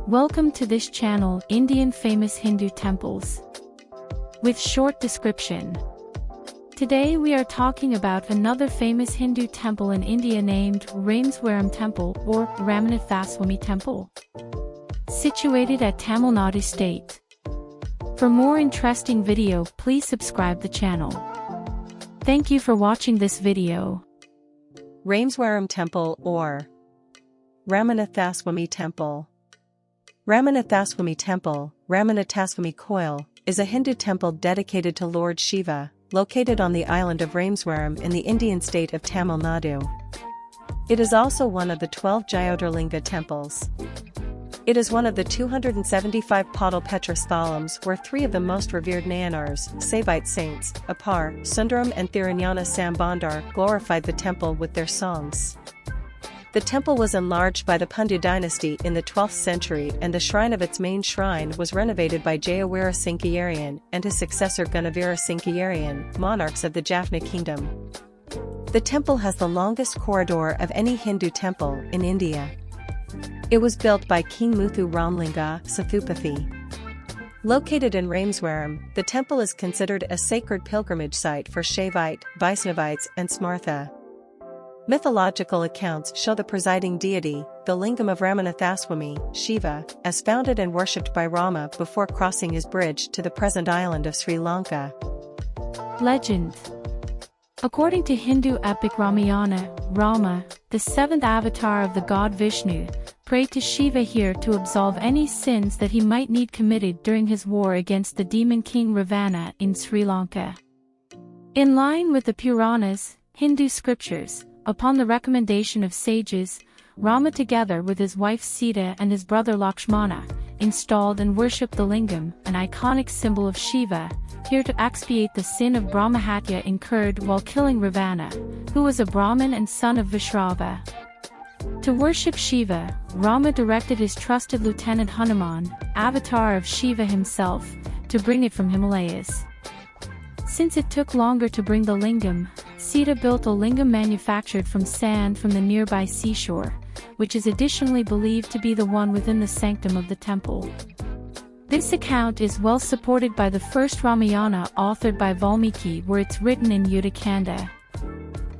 Welcome to this channel, Indian Famous Hindu Temples, with short description. Today we are talking about another famous Hindu temple in India named Rameswaram Temple or Ramanathaswamy Temple, situated at Tamil Nadu state. For more interesting video, please subscribe the channel. Thank you for watching this video. Rameswaram Temple or Ramanathaswamy Temple. Ramanathaswamy Temple, Rāmanātasvāmi Kōyil, is a Hindu temple dedicated to Lord Shiva, located on the island of Rameswaram in the Indian state of Tamil Nadu. It is also one of the 12 Jyotirlinga temples. It is one of the 275 Paadal Petra Sthalams where three of the most revered Nayanars, Saivite saints, Appar, Sundarar and Thirugnana Sambandar, glorified the temple with their songs. The temple was enlarged by the Pandya dynasty in the 12th century, and the shrine of its main shrine was renovated by Jeyaveera Cinkaiariyan and his successor Gunaveera Cinkaiariyan, monarchs of the Jaffna kingdom. The temple has the longest corridor of any Hindu temple in India. It was built by King Muthuramalinga Sethupathy. Located in Rameswaram, the temple is considered a sacred pilgrimage site for Shaivite, Vaisnavites and Smartha. Mythological accounts show the presiding deity, the Lingam of Ramanathaswamy, Shiva, as founded and worshipped by Rama before crossing his bridge to the present island of Sri Lanka. Legend. According to Hindu epic Ramayana, Rama, the seventh avatar of the god Vishnu, prayed to Shiva here to absolve any sins that he might need committed during his war against the demon king Ravana in Sri Lanka. In line with the Puranas, Hindu scriptures, upon the recommendation of sages, Rama together with his wife Sita and his brother Lakshmana, installed and worshipped the Lingam, an iconic symbol of Shiva, here to expiate the sin of Brahmahatya incurred while killing Ravana, who was a Brahmin and son of Vishrava. To worship Shiva, Rama directed his trusted lieutenant Hanuman, avatar of Shiva himself, to bring it from Himalayas. Since it took longer to bring the lingam, Sita built a lingam manufactured from sand from the nearby seashore, which is additionally believed to be the one within the sanctum of the temple. This account is well supported by the first Ramayana authored by Valmiki, where it's written in Uttarakhanda.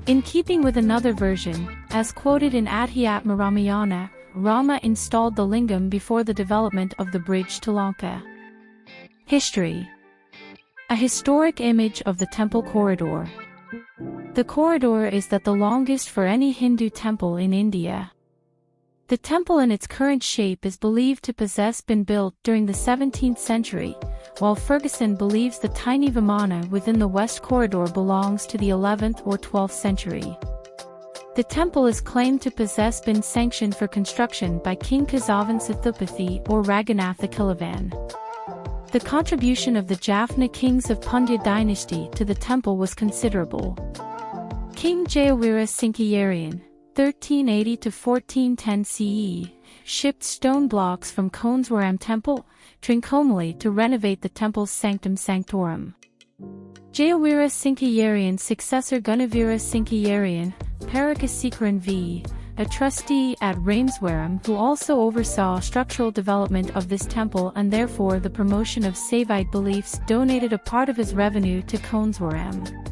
In keeping with another version, as quoted in Adhyatma Ramayana, Rama installed the lingam before the development of the bridge to Lanka. History. A historic image of the temple corridor. The corridor is the longest for any Hindu temple in India. The temple in its current shape is believed to possess been built during the 17th century, while Ferguson believes the tiny vimana within the west corridor belongs to the 11th or 12th century. The temple is claimed to possess been sanctioned for construction by King Kesavan Sethupathy or Raghunatha. The contribution of the Jaffna kings of Pandya dynasty to the temple was considerable. King Jeyaveera Cinkaiariyan, 1380 to 1410 CE, shipped stone blocks from Rameswaram Temple, Trincomalee to renovate the temple's sanctum sanctorum. Jeyaveera Cinkaiariyan's successor Gunaveera Cinkaiariyan, Parakasikaran V., a trustee at Rameswaram who also oversaw structural development of this temple and therefore the promotion of Saivite beliefs, donated a part of his revenue to Rameswaram.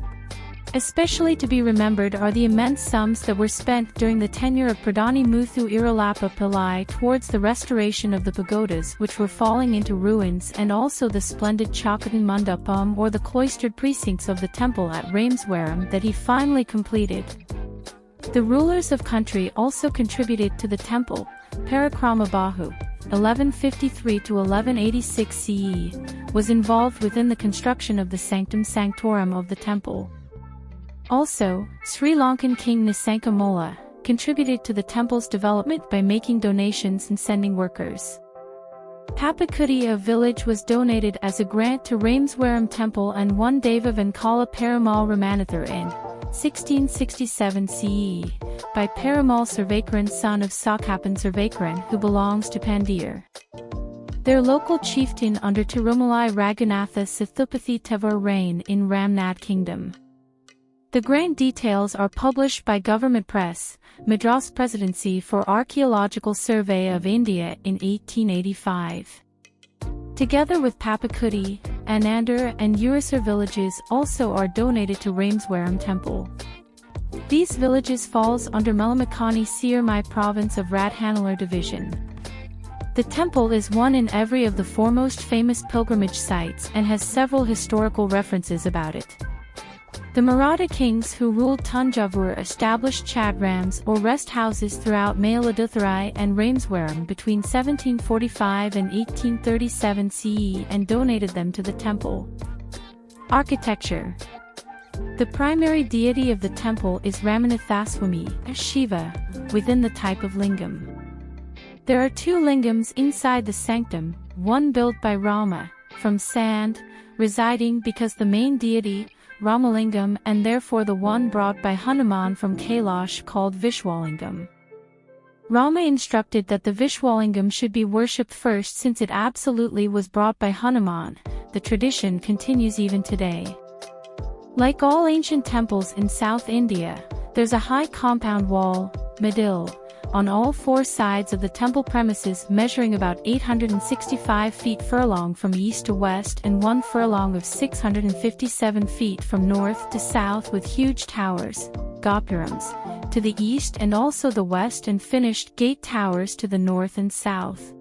Especially to be remembered are the immense sums that were spent during the tenure of Pradhani Muthu Iralappa Pillai towards the restoration of the pagodas which were falling into ruins, and also the splendid Chakatan Mandapam or the cloistered precincts of the temple at Rameswaram that he finally completed. The rulers of country also contributed to the temple. Parakramabahu, 1153 to 1186 CE, was involved within the construction of the sanctum sanctorum of the temple. Also, Sri Lankan King Nisanka Molla contributed to the temple's development by making donations and sending workers. Papakudi, a village, was donated as a grant to Rameswaram Temple, and one Deva Venkala Perumal Ramanathar in 1667 CE, by Perumal Sarvakaran, son of Sakappan Sarvakaran, who belongs to Pandya. Their local chieftain under Tirumalai Raghunatha Sethupathy Tevar reign in Ramnad Kingdom. The grant details are published by Government Press, Madras Presidency for Archaeological Survey of India in 1885. Together with Papakudi, Anandar and Urasur villages also are donated to Rameswaram Temple. These villages falls under Melamakani Siermai province of Radhanalar division. The temple is one in every of the foremost famous pilgrimage sites and has several historical references about it. The Maratha kings who ruled Tanjavur established chardhams or rest houses throughout Mayiladuthurai and Rameswaram between 1745 and 1837 CE and donated them to the temple. Architecture. The primary deity of the temple is Ramanathaswamy, Shiva, within the type of lingam. There are two lingams inside the sanctum, one built by Rama, from sand, residing because the main deity, Ramalingam, and therefore the one brought by Hanuman from Kailash called Vishwalingam. Rama instructed that the Vishwalingam should be worshipped first since it absolutely was brought by Hanuman. The tradition continues even today. Like all ancient temples in South India, there's a high compound wall, Madil, on all four sides of the temple premises measuring about 865 feet furlong from east to west and 1 furlong of 657 feet from north to south with huge towers, gopurams, to the east and also the west and finished gate towers to the north and south.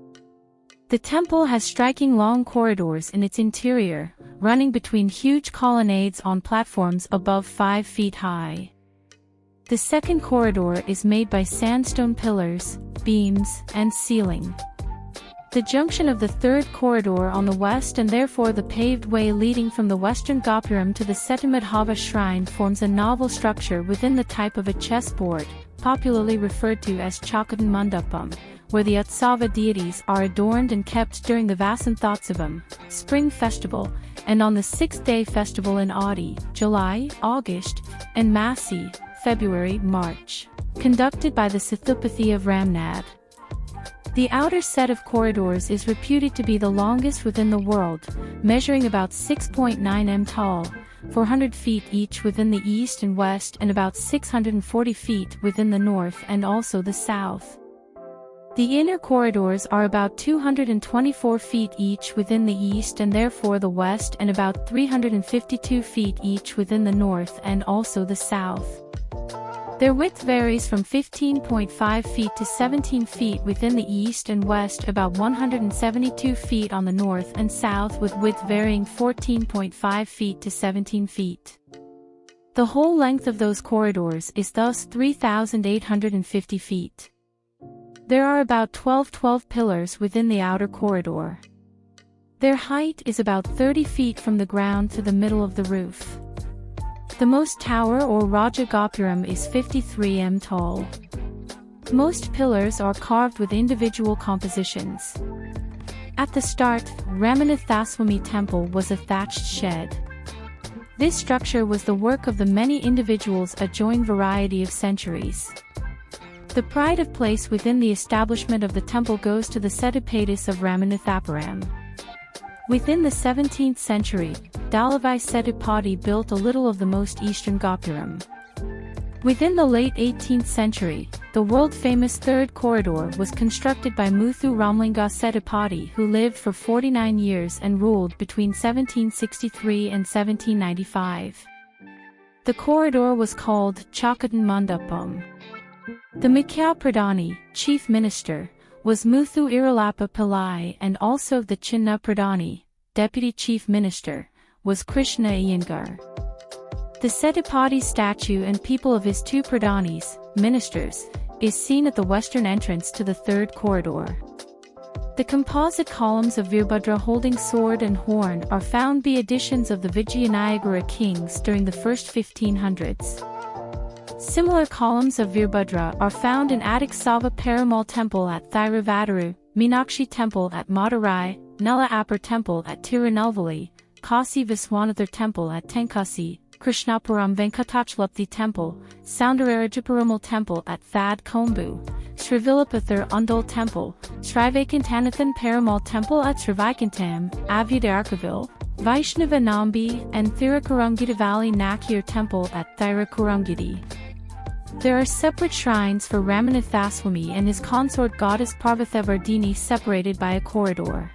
The temple has striking long corridors in its interior, running between huge colonnades on platforms above 5 feet high. The second corridor is made by sandstone pillars, beams, and ceiling. The junction of the third corridor on the west and therefore the paved way leading from the western Gopuram to the Setumadhava shrine forms a novel structure within the type of a chessboard, popularly referred to as Chakadam Mandapam, where the Utsava deities are adorned and kept during the Vasanthotsava, spring festival, and on the sixth-day festival in Adi, July, August, and Masi, February, March, conducted by the Sethupathy of Ramnath. The outer set of corridors is reputed to be the longest within the world, measuring about 6.9 m tall, 400 feet each within the east and west and about 640 feet within the north and also the south. The inner corridors are about 224 feet each within the east and therefore the west and about 352 feet each within the north and also the south. Their width varies from 15.5 feet to 17 feet within the east and west, about 172 feet on the north and south with width varying 14.5 feet to 17 feet. The whole length of those corridors is thus 3,850 feet. There are about 12 pillars within the outer corridor. Their height is about 30 feet from the ground to the middle of the roof. The most tower or Raja Gopuram is 53 m tall. Most pillars are carved with individual compositions. At the start, Ramanathaswamy Temple was a thatched shed. This structure was the work of the many individuals a joint variety of centuries. The pride of place within the establishment of the temple goes to the Sethupatis of Ramanathapuram. Within the 17th century, Dallavai Sethupathy built a little of the most eastern Gopuram. Within the late 18th century, the world-famous third corridor was constructed by Muthuramalinga Sethupathy, who lived for 49 years and ruled between 1763 and 1795. The corridor was called Chakadam Mandapam. The Mukhya Pradhani, chief minister, was Muthu Iralappa Pillai, and also the Chinna Pradhani, deputy chief minister, was Krishna Iyengar. The Sethupathy statue and people of his two Pradhanis, ministers, is seen at the western entrance to the third corridor. The composite columns of Veerbhadra holding sword and horn are found be additions of the Vijayanagara kings during the first 1500s. Similar columns of Veerbhadra are found in Adiksava Perumal Temple at Thiruvadaru, Meenakshi Temple at Madurai, Nella Appar Temple at Tirunelveli, Kasi Viswanathar Temple at Tenkasi, Krishnapuram Venkatachalapthi Temple, Soundararajaperumal Temple at Thad Kombu, Srivilapathar Undal Temple, Srivakantanathan Perumal Temple at Srivakantam, Avyudarkavil, Vaishnava Nambi and Thirukurungidi Valley Nakir Temple at Thirukurungidi. There are separate shrines for Ramanathaswamy and his consort goddess Parvathavardhini separated by a corridor.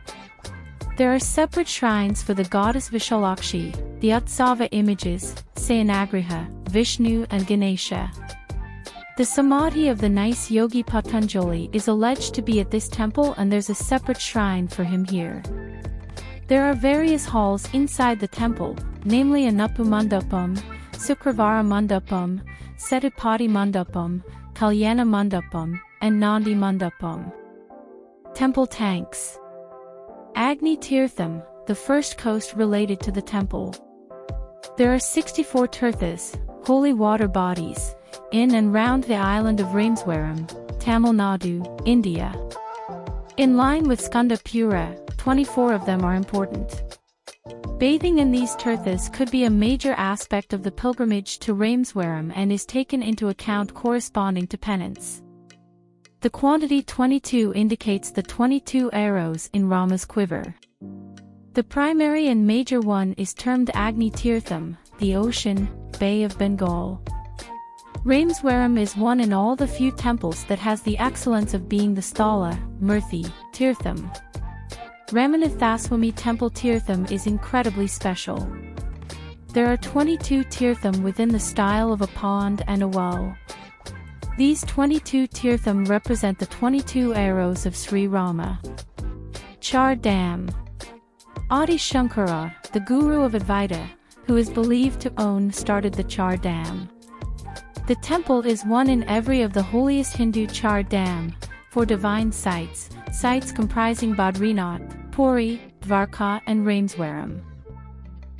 There are separate shrines for the goddess Vishalakshi, the Utsava images, Sayanagriha, Vishnu and Ganesha. The Samadhi of the nice yogi Patanjali is alleged to be at this temple, and there's a separate shrine for him here. There are various halls inside the temple, namely Anuppu Mandapam, Sukravara Mandapam, Setupati Mandapam, Kalyana Mandapam, and Nandi Mandapam. Temple tanks. Agni Tirtham, the first coast related to the temple. There are 64 tirthas, holy water bodies, in and round the island of Rameswaram, Tamil Nadu, India. In line with Skanda Pura, 24 of them are important. Bathing in these tirthas could be a major aspect of the pilgrimage to Rameswaram and is taken into account corresponding to penance. The quantity 22 indicates the 22 arrows in Rama's quiver. The primary and major one is termed Agni Tirtham, the ocean, Bay of Bengal. Rameswaram is one in all the few temples that has the excellence of being the Sthala, Murthy, Tirtham. Ramanathaswamy Temple Tirtham is incredibly special. There are 22 Tirtham within the style of a pond and a well. These 22 Tirtham represent the 22 arrows of Sri Rama. Chardham. Adi Shankara, the guru of Advaita, who is believed to own, started the Chardham. The temple is one in every of the holiest Hindu Chardham, for divine sites comprising Badrinath, Puri, Dwarka and Rameswaram.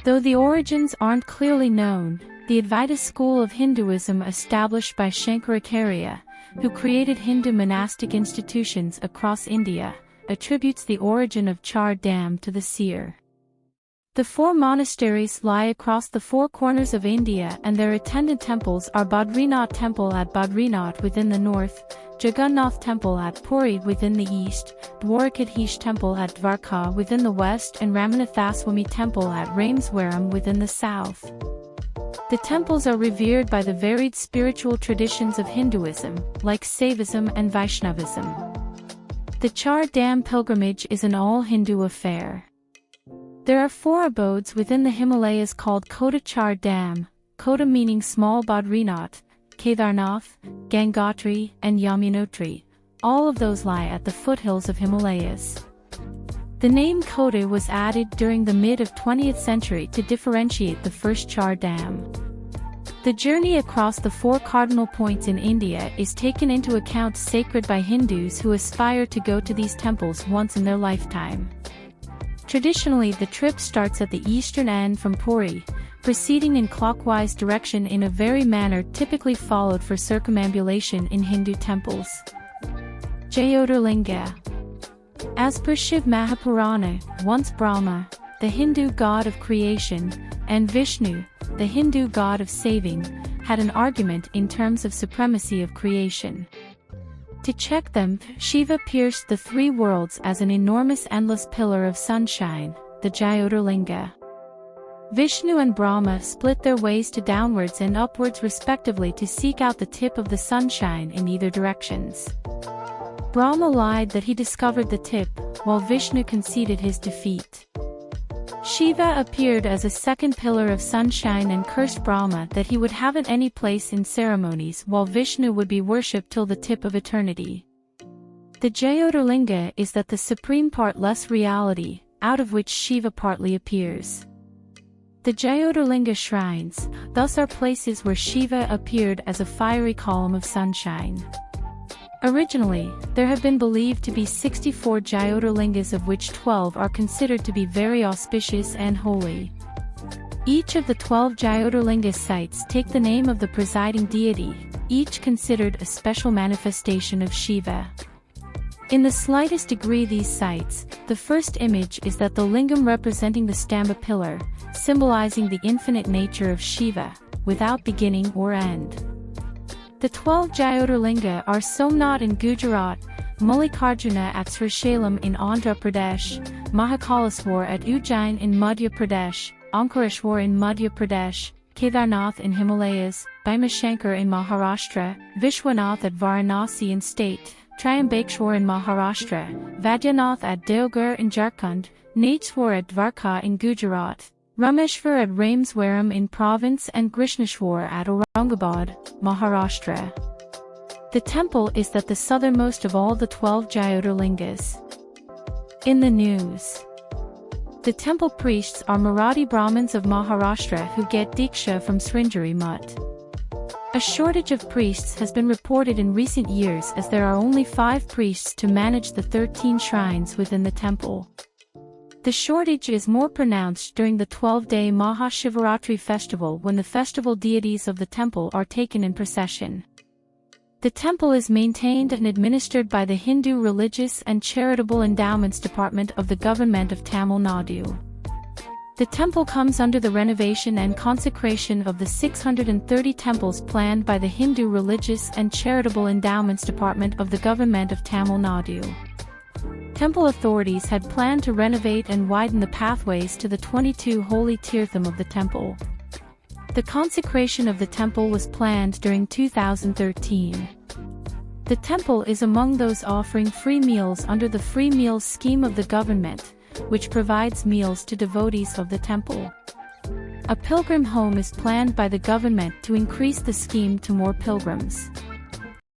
Though the origins aren't clearly known, the Advaita school of Hinduism established by Shankaracharya, who created Hindu monastic institutions across India, attributes the origin of Chardham to the seer. The 4 monasteries lie across the 4 corners of India, and their attendant temples are Badrinath Temple at Badrinath within the north, Jagannath Temple at Puri within the east, Dwarkadhish Temple at Dwarka within the west, and Ramanathaswamy Temple at Rameswaram within the south. The temples are revered by the varied spiritual traditions of Hinduism, like Saivism and Vaishnavism. The Chardham pilgrimage is an all-Hindu affair. There are 4 abodes within the Himalayas called Kota Chardham, Kota meaning small Badrinath, Kedarnath, Gangotri, and Yamunotri. All of those lie at the foothills of Himalayas. The name Kota was added during the mid-20th century to differentiate the first Chardham. The journey across the 4 cardinal points in India is taken into account sacred by Hindus who aspire to go to these temples once in their lifetime. Traditionally, the trip starts at the eastern end from Puri, proceeding in clockwise direction in a very manner typically followed for circumambulation in Hindu temples. Jyotirlinga. As per Shiv Mahapurana, once Brahma, the Hindu god of creation, and Vishnu, the Hindu god of saving, had an argument in terms of supremacy of creation. To check them, Shiva pierced the 3 worlds as an enormous endless pillar of sunshine, the Jyotirlinga. Vishnu and Brahma split their ways to downwards and upwards respectively to seek out the tip of the sunshine in either directions. Brahma lied that he discovered the tip, while Vishnu conceded his defeat. Shiva appeared as a second pillar of sunshine and cursed Brahma that he would haven't any place in ceremonies, while Vishnu would be worshipped till the tip of eternity. The Jyotirlinga is that the supreme part less reality, out of which Shiva partly appears. The Jyotirlinga shrines, thus are places where Shiva appeared as a fiery column of sunshine. Originally, there have been believed to be 64 Jyotirlingas, of which 12 are considered to be very auspicious and holy. Each of the 12 Jyotirlinga sites take the name of the presiding deity, each considered a special manifestation of Shiva. In the slightest degree these sites, the first image is that the lingam representing the Stamba pillar, symbolizing the infinite nature of Shiva, without beginning or end. The 12 Jyotirlinga are Somnath in Gujarat, Mallikarjuna at Srisailam in Andhra Pradesh, Mahakalaswar at Ujjain in Madhya Pradesh, Ankareshwar in Madhya Pradesh, Kedarnath in Himalayas, Bhimashankar in Maharashtra, Vishwanath at Varanasi in state, Triambakeshwar in Maharashtra, Vaidyanath at Deoghar in Jharkhand, Nateswar at Dwarka in Gujarat, Rameshwar at Rameswaram in province and Krishneshwar at Aurangabad, Maharashtra. The temple is at the southernmost of all the 12 Jyotirlingas. In the news. The temple priests are Marathi Brahmins of Maharashtra who get Diksha from Sringeri Mutt. A shortage of priests has been reported in recent years as there are only 5 priests to manage the 13 shrines within the temple. The shortage is more pronounced during the 12-day Mahashivaratri festival when the festival deities of the temple are taken in procession. The temple is maintained and administered by the Hindu Religious and Charitable Endowments Department of the Government of Tamil Nadu. The temple comes under the renovation and consecration of the 630 temples planned by the Hindu Religious and Charitable Endowments Department of the Government of Tamil Nadu. Temple authorities had planned to renovate and widen the pathways to the 22 holy tirtham of the temple. The consecration of the temple was planned during 2013. The temple is among those offering free meals under the free meals scheme of the government, which provides meals to devotees of the temple. A pilgrim home is planned by the government to increase the scheme to more pilgrims.